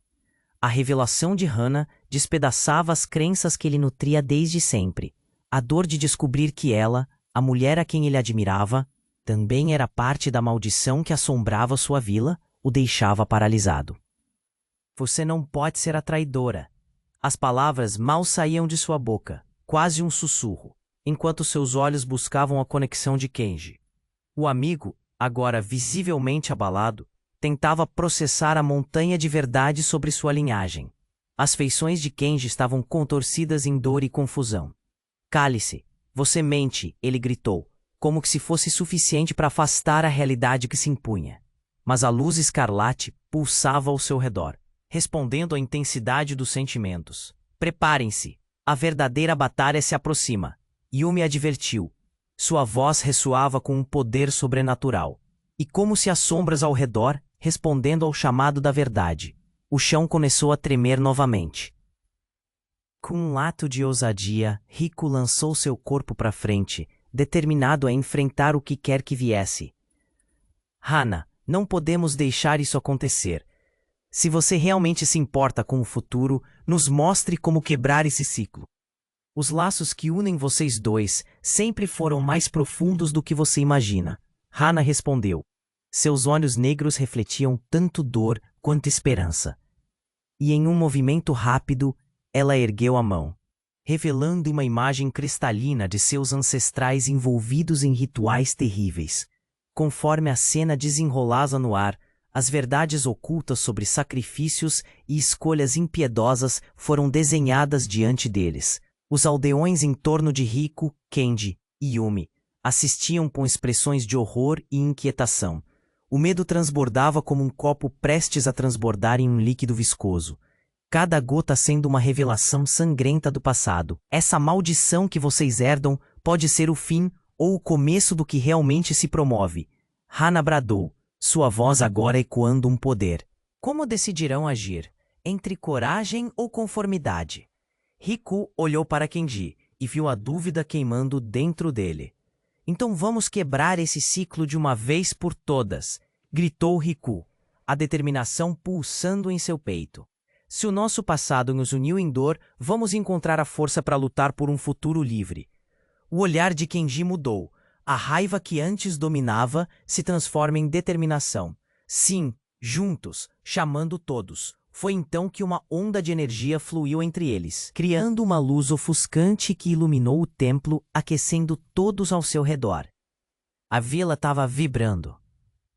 A revelação de Hana despedaçava as crenças que ele nutria desde sempre. A dor de descobrir que ela, a mulher a quem ele admirava, também era parte da maldição que assombrava sua vila, o deixava paralisado. Você não pode ser a traidora. As palavras mal saíam de sua boca, quase um sussurro, enquanto seus olhos buscavam a conexão de Kenji. O amigo, agora visivelmente abalado, tentava processar a montanha de verdade sobre sua linhagem. As feições de Kenji estavam contorcidas em dor e confusão. Cale-se, você mente, ele gritou, como que se fosse suficiente para afastar a realidade que se impunha. Mas a luz escarlate pulsava ao seu redor, respondendo à intensidade dos sentimentos. Preparem-se, a verdadeira batalha se aproxima. Yumi advertiu. Sua voz ressoava com um poder sobrenatural. E como se as sombras ao redor, respondendo ao chamado da verdade, o chão começou a tremer novamente. Com um ato de ousadia, Riku lançou seu corpo para frente, determinado a enfrentar o que quer que viesse. Hana, não podemos deixar isso acontecer. Se você realmente se importa com o futuro, nos mostre como quebrar esse ciclo. Os laços que unem vocês dois sempre foram mais profundos do que você imagina. Hana respondeu. Seus olhos negros refletiam tanto dor quanto esperança. E em um movimento rápido, ela ergueu a mão, revelando uma imagem cristalina de seus ancestrais envolvidos em rituais terríveis. Conforme a cena desenrolava no ar, as verdades ocultas sobre sacrifícios e escolhas impiedosas foram desenhadas diante deles. Os aldeões em torno de Riku, Kenji e Yumi assistiam com expressões de horror e inquietação. O medo transbordava como um copo prestes a transbordar em um líquido viscoso. cada gota sendo uma revelação sangrenta do passado. Essa maldição que vocês herdam pode ser o fim ou o começo do que realmente se promove. Hana bradou, sua voz agora ecoando um poder. Como decidirão agir? Entre coragem ou conformidade? Riku olhou para Kenji e viu a dúvida queimando dentro dele. Então vamos quebrar esse ciclo de uma vez por todas, gritou Riku, a determinação pulsando em seu peito. Se o nosso passado nos uniu em dor, vamos encontrar a força para lutar por um futuro livre. O olhar de Kenji mudou. A raiva que antes dominava se transforma em determinação. Sim, juntos, chamando todos. Foi então que uma onda de energia fluiu entre eles, criando uma luz ofuscante que iluminou o templo, aquecendo todos ao seu redor. A vila estava vibrando.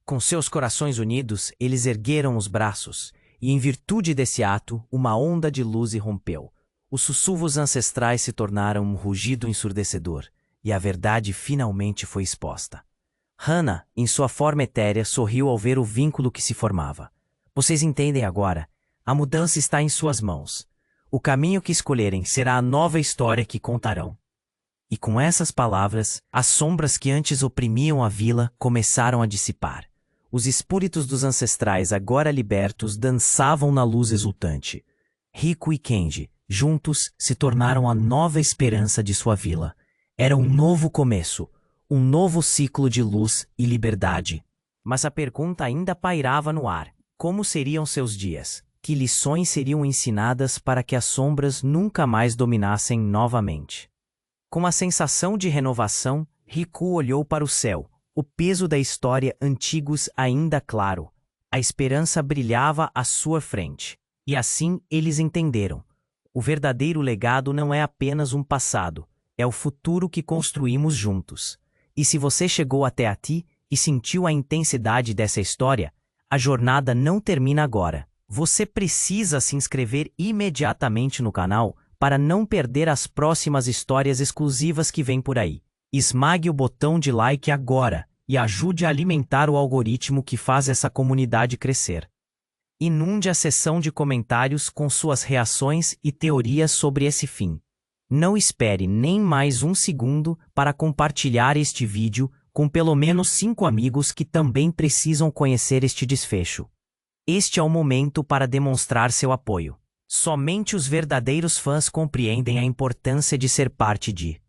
Com seus corações unidos, eles ergueram os braços, e em virtude desse ato, uma onda de luz irrompeu. Os sussurros ancestrais se tornaram um rugido ensurdecedor, e a verdade finalmente foi exposta. Hana, em sua forma etérea, sorriu ao ver o vínculo que se formava. Vocês entendem agora? A mudança está em suas mãos. O caminho que escolherem será a nova história que contarão. E com essas palavras, as sombras que antes oprimiam a vila começaram a dissipar. Os espíritos dos ancestrais, agora libertos, dançavam na luz exultante. Riku e Kenji, juntos, se tornaram a nova esperança de sua vila. Era um novo começo, um novo ciclo de luz e liberdade. Mas a pergunta ainda pairava no ar. Como seriam seus dias? Que lições seriam ensinadas para que as sombras nunca mais dominassem novamente? Com a sensação de renovação, Riku olhou para o céu, o peso da história antigos ainda claro. A esperança brilhava à sua frente. E assim eles entenderam. O verdadeiro legado não é apenas um passado, é o futuro que construímos juntos. E se você chegou até aqui e sentiu a intensidade dessa história, a jornada não termina agora. Você precisa se inscrever imediatamente no canal para não perder as próximas histórias exclusivas que vêm por aí. Esmague o botão de like agora e ajude a alimentar o algoritmo que faz essa comunidade crescer. Inunde a seção de comentários com suas reações e teorias sobre esse fim. Não espere nem mais um segundo para compartilhar este vídeo com pelo menos 5 amigos que também precisam conhecer este desfecho. Este é o momento para demonstrar seu apoio. Somente os verdadeiros fãs compreendem a importância de ser parte de